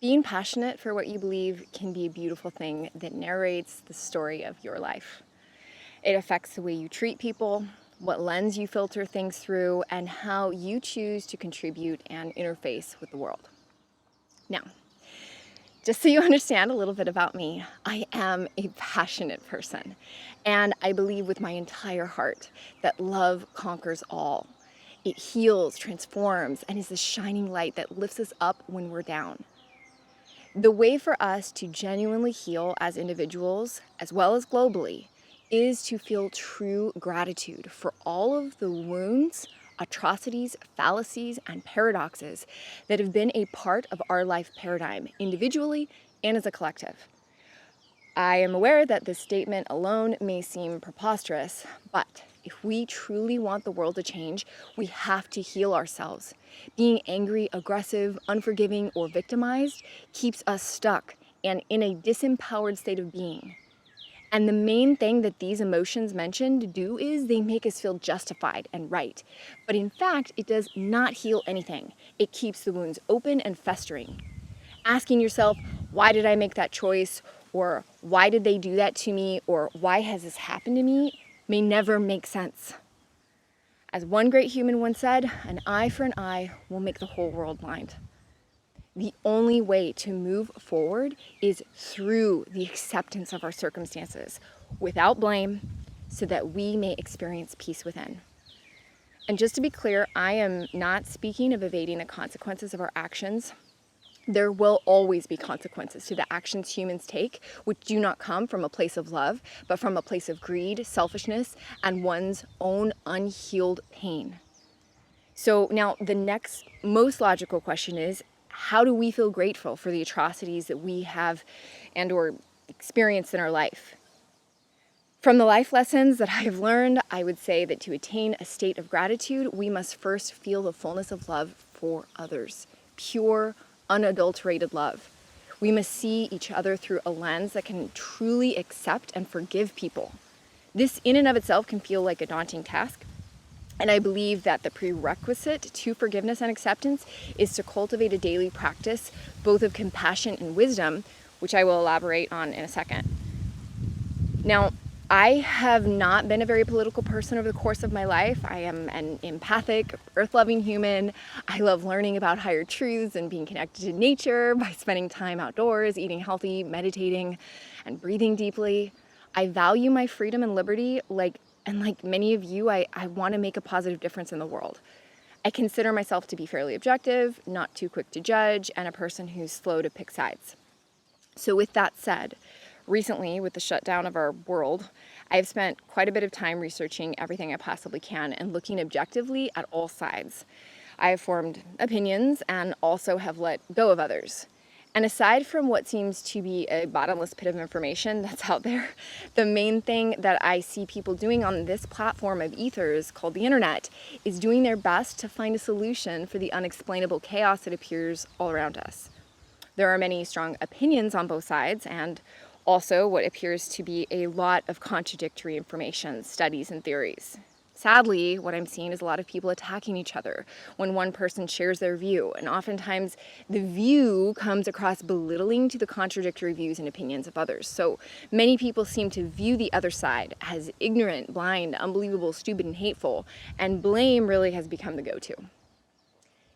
Being passionate for what you believe can be a beautiful thing that narrates the story of your life. It affects the way you treat people, what lens you filter things through, and how you choose to contribute and interface with the world. Now, just so you understand a little bit about me, I am a passionate person, and I believe with my entire heart that love conquers all. It heals, transforms, and is the shining light that lifts us up when we're down. The way for us to genuinely heal as individuals, as well as globally, is to feel true gratitude for all of the wounds, atrocities, fallacies, and paradoxes that have been a part of our life paradigm, individually and as a collective. I am aware that this statement alone may seem preposterous, but if we truly want the world to change, we have to heal ourselves. Being angry, aggressive, unforgiving, or victimized keeps us stuck and in a disempowered state of being. And the main thing that these emotions mentioned do is they make us feel justified and right. But in fact, it does not heal anything. It keeps the wounds open and festering. Asking yourself, why did I make that choice? Or why did they do that to me? Or why has this happened to me? May never make sense. As one great human once said, an eye for an eye will make the whole world blind. The only way to move forward is through the acceptance of our circumstances, without blame, so that we may experience peace within. And just to be clear, I am not speaking of evading the consequences of our actions. There will always be consequences to the actions humans take, which do not come from a place of love, but from a place of greed, selfishness, and one's own unhealed pain. So now the next most logical question is, how do we feel grateful for the atrocities that we have and or experienced in our life? From the life lessons that I have learned, I would say that to attain a state of gratitude, we must first feel the fullness of love for others. Pure, unadulterated love. We must see each other through a lens that can truly accept and forgive people. This in and of itself can feel like a daunting task, and I believe that the prerequisite to forgiveness and acceptance is to cultivate a daily practice, both of compassion and wisdom, which I will elaborate on in a second. Now, I have not been a very political person over the course of my life. I am an empathic, earth-loving human. I love learning about higher truths and being connected to nature by spending time outdoors, eating healthy, meditating, and breathing deeply. I value my freedom and liberty, like many of you, I want to make a positive difference in the world. I consider myself to be fairly objective, not too quick to judge, and a person who's slow to pick sides. So with that said, recently, with the shutdown of our world, I've spent quite a bit of time researching everything I possibly can and looking objectively at all sides. I have formed opinions and also have let go of others. And aside from what seems to be a bottomless pit of information that's out there, the main thing that I see people doing on this platform of ethers called the internet is doing their best to find a solution for the unexplainable chaos that appears all around us. There are many strong opinions on both sides, and also what appears to be a lot of contradictory information, studies, and theories. Sadly, what I'm seeing is a lot of people attacking each other when one person shares their view, and oftentimes the view comes across belittling to the contradictory views and opinions of others. So many people seem to view the other side as ignorant, blind, unbelievable, stupid, and hateful, and blame really has become the go-to.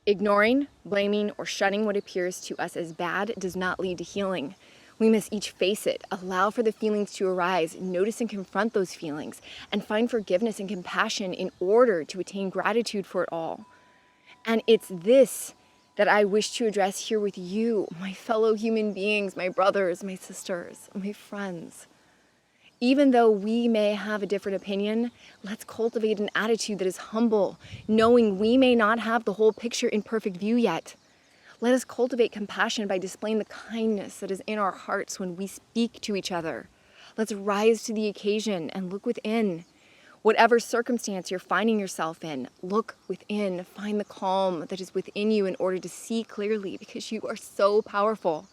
Ignoring, blaming, or shunning what appears to us as bad does not lead to healing. We must each face it, allow for the feelings to arise, notice and confront those feelings, and find forgiveness and compassion in order to attain gratitude for it all. And it's this that I wish to address here with you, my fellow human beings, my brothers, my sisters, my friends. Even though we may have a different opinion, let's cultivate an attitude that is humble, knowing we may not have the whole picture in perfect view yet. Let us cultivate compassion by displaying the kindness that is in our hearts when we speak to each other. Let's rise to the occasion and look within. Whatever circumstance you're finding yourself in, look within. Find the calm that is within you in order to see clearly, because you are so powerful.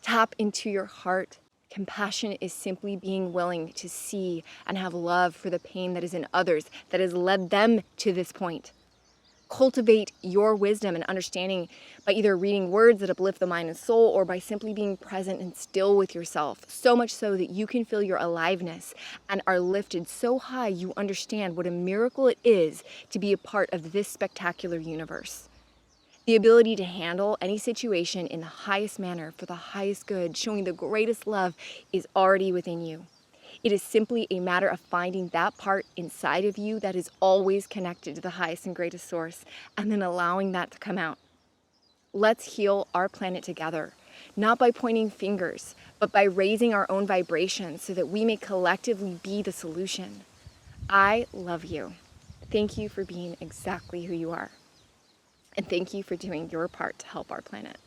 Tap into your heart. Compassion is simply being willing to see and have love for the pain that is in others that has led them to this point. Cultivate your wisdom and understanding by either reading words that uplift the mind and soul or by simply being present and still with yourself, so much so that you can feel your aliveness and are lifted so high you understand what a miracle it is to be a part of this spectacular universe. The ability to handle any situation in the highest manner for the highest good, showing the greatest love, is already within you. It is simply a matter of finding that part inside of you that is always connected to the highest and greatest source, and then allowing that to come out. Let's heal our planet together, not by pointing fingers, but by raising our own vibrations so that we may collectively be the solution. I love you. Thank you for being exactly who you are. And thank you for doing your part to help our planet.